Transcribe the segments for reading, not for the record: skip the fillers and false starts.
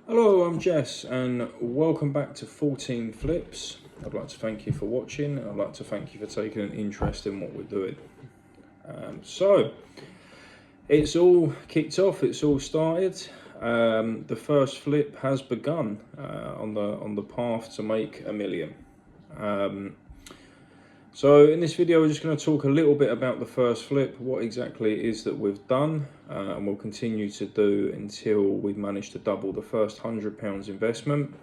Hello, I'm Jess and welcome back to 14 Flips. I'd like to thank you for watching. I'd like to thank you for taking an interest in what we're doing. So, it's all kicked off, it's all started. The first flip has begun on the path to make $1 million. So in this video, we're just going to talk a little bit about the first flip, what exactly it is that we've done, and we'll continue to do until we've managed to double the first £100 investment.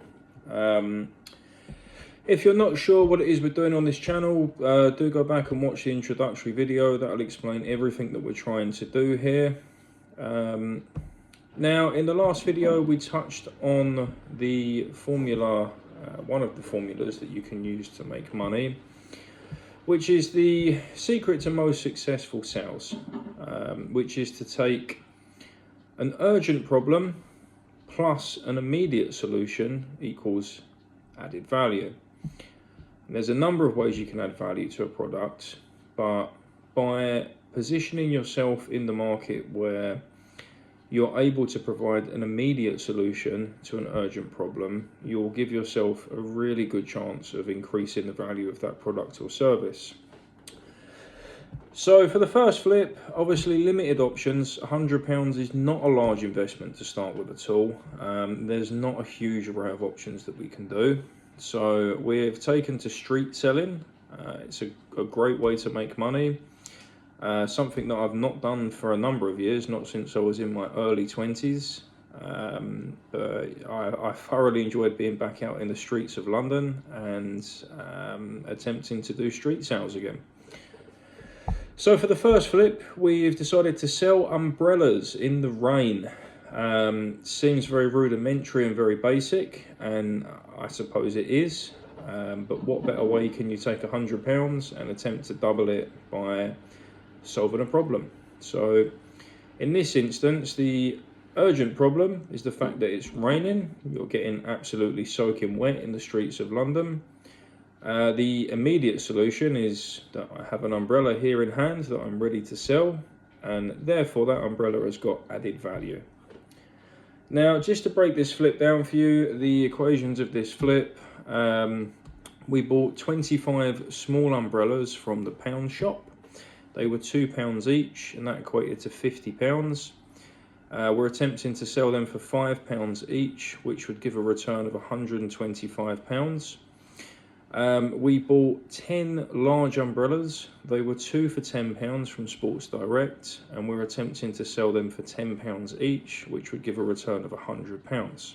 If you're not sure what it is we're doing on this channel, do go back and watch the introductory video. That'll explain everything that we're trying to do here. Now, in the last video, we touched on the formula, one of the formulas that you can use to make money, which is the secret to most successful sales, which is to take an urgent problem plus an immediate solution equals added value. And there's a number of ways you can add value to a product, but by positioning yourself in the market where you're able to provide an immediate solution to an urgent problem, you'll give yourself a really good chance of increasing the value of that product or service. So for the first flip, obviously limited options. £100 is not a large investment to start with at all. There's not a huge array of options that we can do. So we've taken to street selling. It's a great way to make money. Something that I've not done for a number of years, not since I was in my early 20s. I thoroughly enjoyed being back out in the streets of London and attempting to do street sales again. So for the first flip, we've decided to sell umbrellas in the rain. Seems very rudimentary and very basic, and I suppose it is. But what better way can you take £100 and attempt to double it by solving a problem? So in this instance, the urgent problem is the fact that it's raining. You're getting absolutely soaking wet in the streets of London. The immediate solution is that I have an umbrella here in hand that I'm ready to sell, and therefore that umbrella has got added value. Now, just to break this flip down for you, the equations of this flip, we bought 25 small umbrellas from the pound shop. They were £2 each, and that equated to £50. We're attempting to sell them for £5 each, which would give a return of £125. We bought 10 large umbrellas. They were 2 for £10 from Sports Direct, and we're attempting to sell them for £10 each, which would give a return of £100.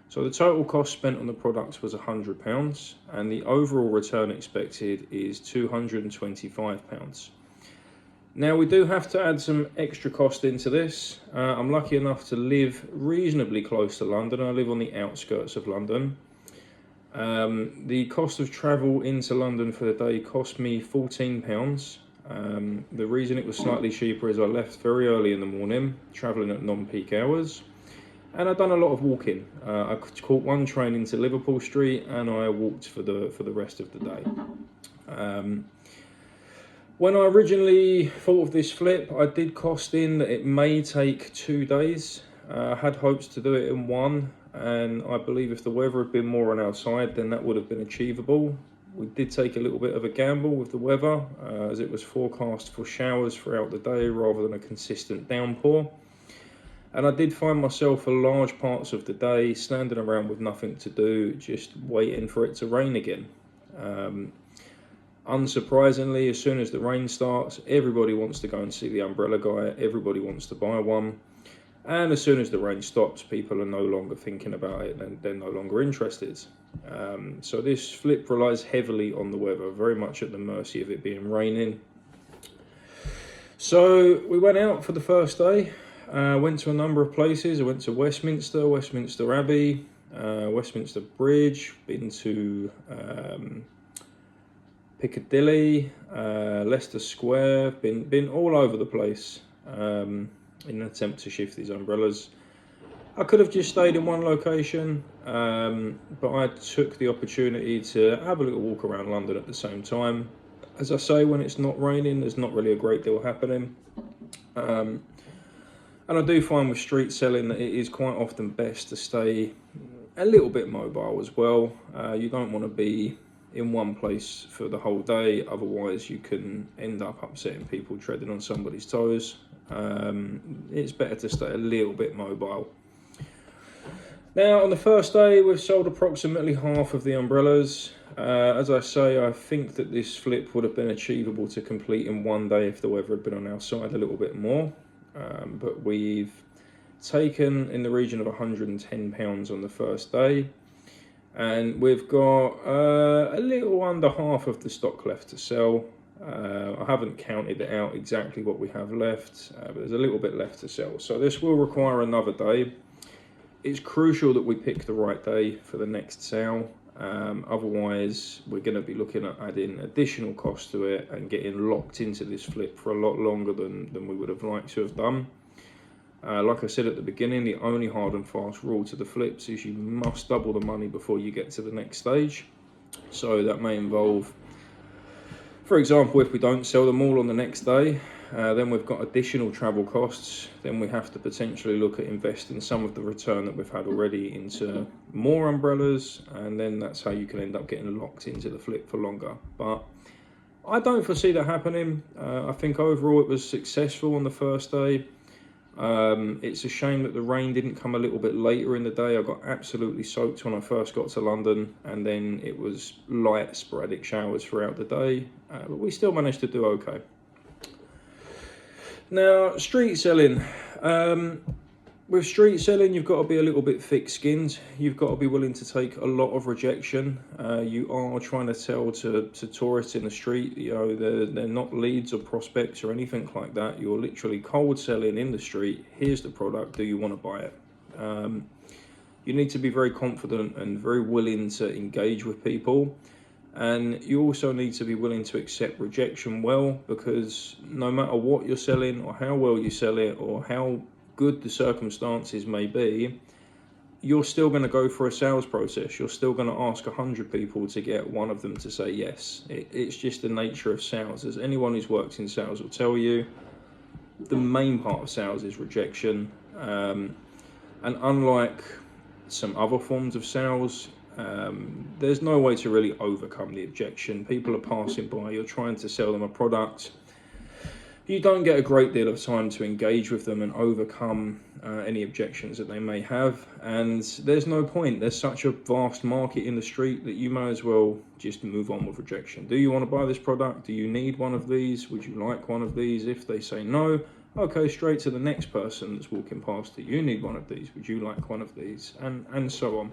So the total cost spent on the products was £100, and the overall return expected is £225. Now, we do have to add some extra cost into this. I'm lucky enough to live reasonably close to London. I live on the outskirts of London. The cost of travel into London for the day cost me £14. The reason it was slightly cheaper is I left very early in the morning, travelling at non-peak hours, and I've done a lot of walking. I caught one train into Liverpool Street, and I walked for the rest of the day. When I originally thought of this flip, I did cost in that it may take 2 days. I had hopes to do it in one, and I believe if the weather had been more on our side, then that would have been achievable. We did take a little bit of a gamble with the weather, as it was forecast for showers throughout the day rather than a consistent downpour. And I did find myself for large parts of the day standing around with nothing to do, just waiting for it to rain again. Unsurprisingly, as soon as the rain starts, everybody wants to go and see the umbrella guy, everybody wants to buy one. And as soon as the rain stops, people are no longer thinking about it and they're no longer interested. So this flip relies heavily on the weather, very much at the mercy of it being raining. So we went out for the first day, went to a number of places. I went to Westminster, Westminster Abbey, Westminster Bridge, been to Piccadilly, Leicester Square, been all over the place in an attempt to shift these umbrellas. I could have just stayed in one location, but I took the opportunity to have a little walk around London at the same time. As I say, when it's not raining, there's not really a great deal happening. And I do find with street selling that it is quite often best to stay a little bit mobile as well. You don't want to be in one place for the whole day, otherwise you can end up upsetting people, treading on somebody's toes. It's better to stay a little bit mobile. Now, on the first day, we've sold approximately half of the umbrellas. As I say, I think that this flip would have been achievable to complete in one day if the weather had been on our side a little bit more. But we've taken in the region of £110 on the first day. And we've got a little under half of the stock left to sell. I haven't counted it out exactly what we have left, but there's a little bit left to sell. So this will require another day. It's crucial that we pick the right day for the next sale. Otherwise, we're going to be looking at adding additional cost to it and getting locked into this flip for a lot longer than we would have liked to have done. Like I said at the beginning, the only hard and fast rule to the flips is you must double the money before you get to the next stage. So that may involve, for example, if we don't sell them all on the next day, then we've got additional travel costs. Then we have to potentially look at investing some of the return that we've had already into more umbrellas, and then that's how you can end up getting locked into the flip for longer. But I don't foresee that happening. I think overall it was successful on the first day. It's a shame that the rain didn't come a little bit later in the day. I got absolutely soaked when I first got to London, and then it was light sporadic showers throughout the day, but we still managed to do okay. Now, street selling. With street selling, you've got to be a little bit thick-skinned. You've got to be willing to take a lot of rejection. You are trying to sell to tourists in the street. You know, they're not leads or prospects or anything like that. You're literally cold selling in the street. Here's the product. Do you want to buy it? You need to be very confident and very willing to engage with people. And you also need to be willing to accept rejection well, because no matter what you're selling or how well you sell it or how good the circumstances may be, you're still going to go for a sales process. You're still going to ask 100 people to get one of them to say yes. It's just the nature of sales. As anyone who's worked in sales will tell you, the main part of sales is rejection. And unlike some other forms of sales, there's no way to really overcome the objection. People are passing by, you're trying to sell them a product. You don't get a great deal of time to engage with them and overcome any objections that they may have, and there's no point. There's such a vast market in the street that you may as well just move on with rejection. Do you want to buy this product? Do you need one of these? Would you like one of these? If they say no, okay, straight to the next person that's walking past. Do you need one of these? Would you like one of these? And so on.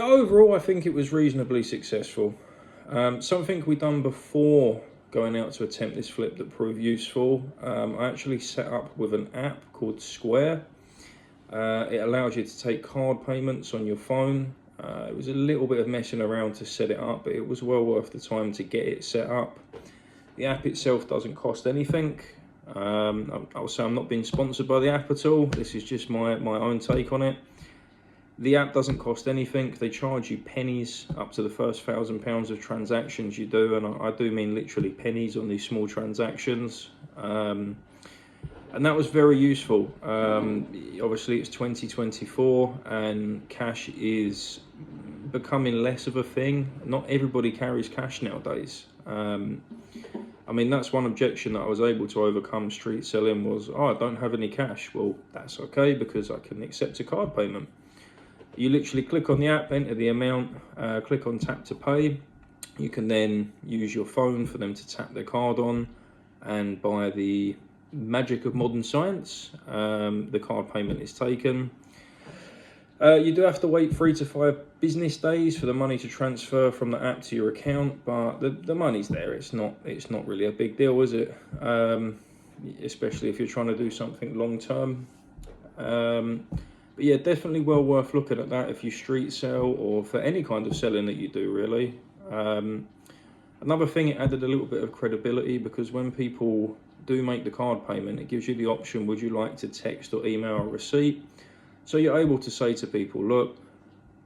Overall I think it was reasonably successful. Something we done before going out to attempt this flip that proved useful, I actually set up with an app called Square. It allows you to take card payments on your phone. It was a little bit of messing around to set it up, but it was well worth the time to get it set up. The app itself doesn't cost anything. I'll say I'm not being sponsored by the app at all. This is just my own take on it. The app doesn't cost anything. They charge you pennies up to the first £1,000 of transactions you do, and I do mean literally pennies on these small transactions. And that was very useful. Obviously it's 2024 and cash is becoming less of a thing. Not everybody carries cash nowadays. I mean, that's one objection that I was able to overcome street selling was, I don't have any cash. Well, that's okay, because I can accept a card payment. You literally click on the app, enter the amount, click on tap to pay. You can then use your phone for them to tap their card on, and by the magic of modern science, the card payment is taken. You do have to wait 3 to 5 business days for the money to transfer from the app to your account, but the money's there. It's not really a big deal, is it? Especially if you're trying to do something long term. But yeah, definitely well worth looking at that if you street sell or for any kind of selling that you do, really. Another thing, it added a little bit of credibility, because when people do make the card payment, it gives you the option, would you like to text or email a receipt? So you're able to say to people, look,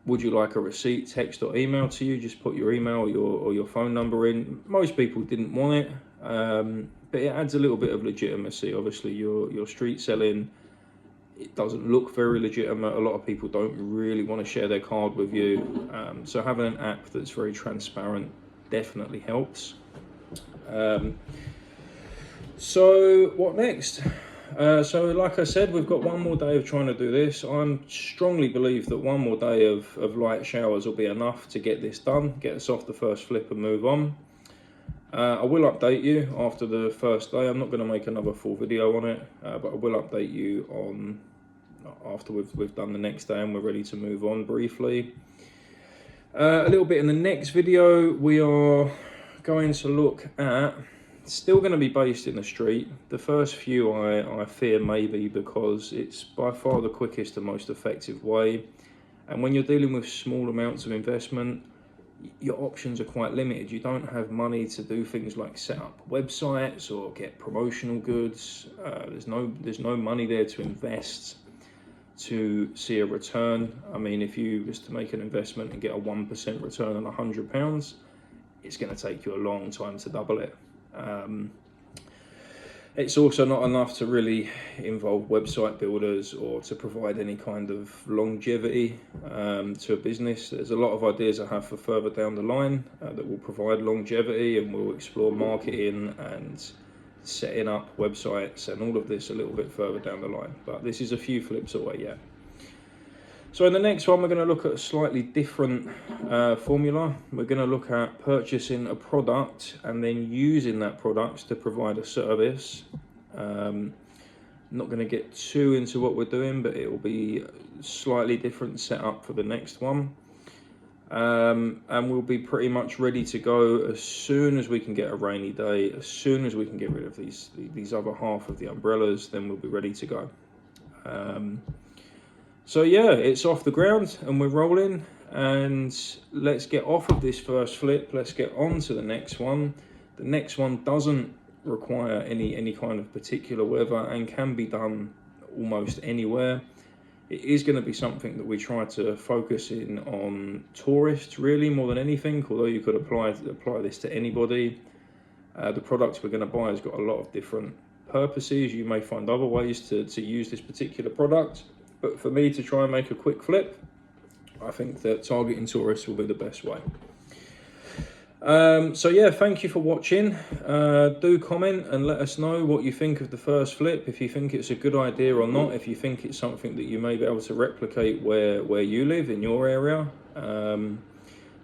would you like a receipt, text or email to you? Just put your email or your phone number in. Most people didn't want it. but it adds a little bit of legitimacy. Obviously, your street selling, it doesn't look very legitimate. A lot of people don't really want to share their card with you. So having an app that's very transparent definitely helps. So what next? So like I said, we've got one more day of trying to do this. I strongly believe that one more day of light showers will be enough to get this done, get us off the first flip and move on. I will update you after the first day. I'm not going to make another full video on it, but I will update you on after we've done the next day and we're ready to move on briefly. A little bit in the next video, we are going to look at, still going to be based in the street. The first few I fear maybe because it's by far the quickest and most effective way. And when you're dealing with small amounts of investment, your options are quite limited. You don't have money to do things like set up websites or get promotional goods. There's no money there to invest to see a return. I mean, if you was to make an investment and get a 1% return on £100, it's going to take you a long time to double it. It's also not enough to really involve website builders or to provide any kind of longevity to a business. There's a lot of ideas I have for further down the line that will provide longevity, and we'll explore marketing and setting up websites and all of this a little bit further down the line. But this is a few flips away yet. So in the next one, we're going to look at a slightly different formula. We're going to look at purchasing a product and then using that product to provide a service. Not going to get too into what we're doing, but it will be a slightly different setup for the next one. And we'll be pretty much ready to go as soon as we can get a rainy day, as soon as we can get rid of these other half of the umbrellas, then we'll be ready to go. So yeah, it's off the ground and we're rolling, and let's get off of this first flip. Let's get on to the next one. The next one doesn't require any kind of particular weather and can be done almost anywhere. It is going to be something that we try to focus in on tourists really more than anything, although you could apply this to anybody. The product we're going to buy has got a lot of different purposes. You may find other ways to use this particular product. But for me to try and make a quick flip, I think that targeting tourists will be the best way. So yeah, thank you for watching. Do comment and let us know what you think of the first flip, if you think it's a good idea or not, if you think it's something that you may be able to replicate where you live, in your area.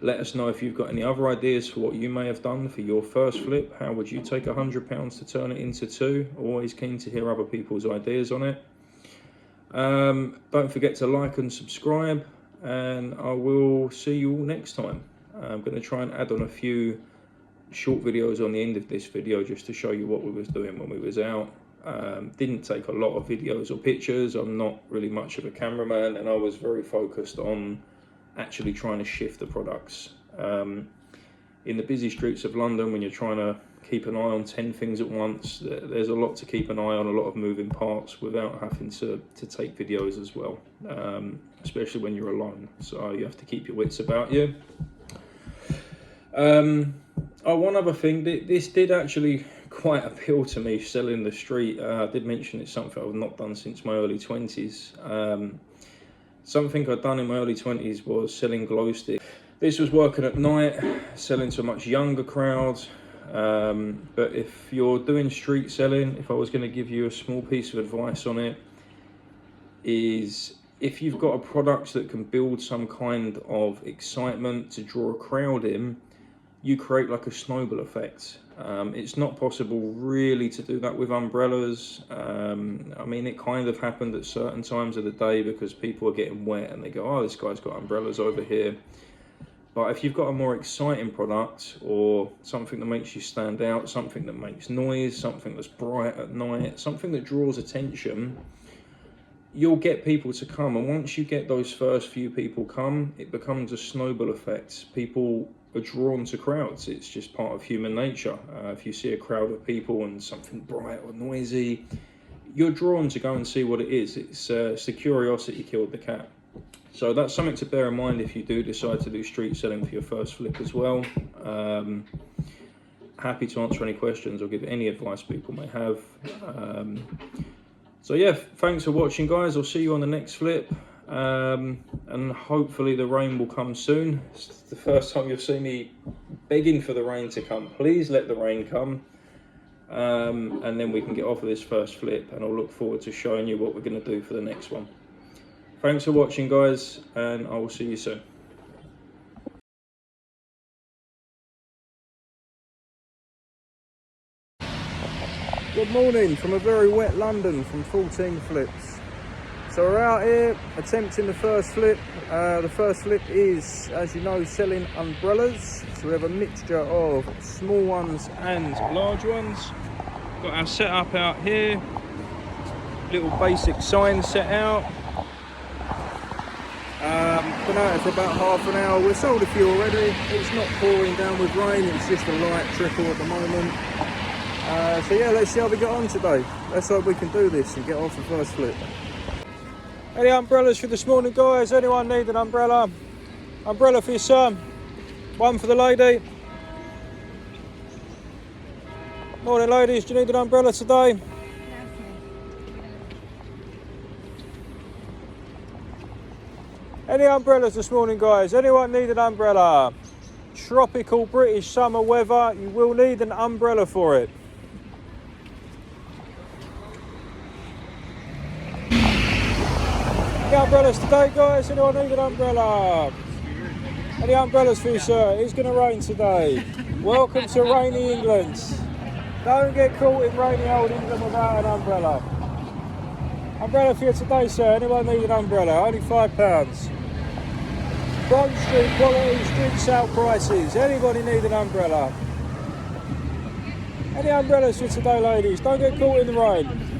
Let us know if you've got any other ideas for what you may have done for your first flip. How would you take £100 to turn it into two? Always keen to hear other people's ideas on it. Don't forget to like and subscribe, and I will see you all next time. I'm going to try and add on a few short videos on the end of this video just to show you what we was doing when we was out. Didn't take a lot of videos or pictures. I'm not really much of a cameraman, and I was very focused on actually trying to shift the products. In the busy streets of London, when you're trying to keep an eye on 10 things at once, there's a lot to keep an eye on, a lot of moving parts without having to take videos as well, especially when you're alone, so you have to keep your wits about you. One other thing, this did actually quite appeal to me, selling the street. I did mention it's something I've not done since my early 20s. Something I'd done in my early 20s was selling glow sticks. This was working at night, selling to a much younger crowd. But if you're doing street selling, if I was going to give you a small piece of advice on it, is if you've got a product that can build some kind of excitement to draw a crowd in, you create like a snowball effect. It's not possible really to do that with umbrellas. I mean, it kind of happened at certain times of the day because people are getting wet and they go, oh, this guy's got umbrellas over here. But if you've got a more exciting product, or something that makes you stand out, something that makes noise, something that's bright at night, something that draws attention, you'll get people to come. And once you get those first few people come, it becomes a snowball effect. People are drawn to crowds. It's just part of human nature. If you see a crowd of people and something bright or noisy, you're drawn to go and see what it is. It's the curiosity killed the cat. So that's something to bear in mind if you do decide to do street selling for your first flip as well. happy to answer any questions or give any advice people may have. So yeah, thanks for watching, guys. I'll see you on the next flip, and hopefully the rain will come soon. It's the first time you'll see me begging for the rain to come. Please let the rain come, and then we can get off of this first flip, and I'll look forward to showing you what we're going to do for the next one. Thanks for watching, guys, and I will see you soon. Good morning from a very wet London from 14 flips. So we're out here attempting the first flip. The first flip is, as you know, selling umbrellas. So we have a mixture of small ones and large ones. Got our setup out here. Little basic sign set out. Been out here for about half an hour. We've sold a few already. It's not pouring down with rain, it's just a light trickle at the moment. So yeah, let's see how we get on today. Let's hope we can do this and get off the first flip. Any umbrellas for this morning, guys? Anyone need an umbrella? Umbrella for your son. One for the lady. Morning, ladies. Do you need an umbrella today? Any umbrellas this morning, guys? Anyone need an umbrella? Tropical British summer weather. You will need an umbrella for it. Any umbrellas today, guys? Anyone need an umbrella? Any umbrellas for you, sir? It's going to rain today. Welcome to rainy England. Don't get caught in rainy old England without an umbrella. Umbrella for you today, sir. Anyone need an umbrella? Only £5. Bond Street quality, street sale prices. Anybody need an umbrella? Any umbrellas for today, ladies? Don't get caught in the rain.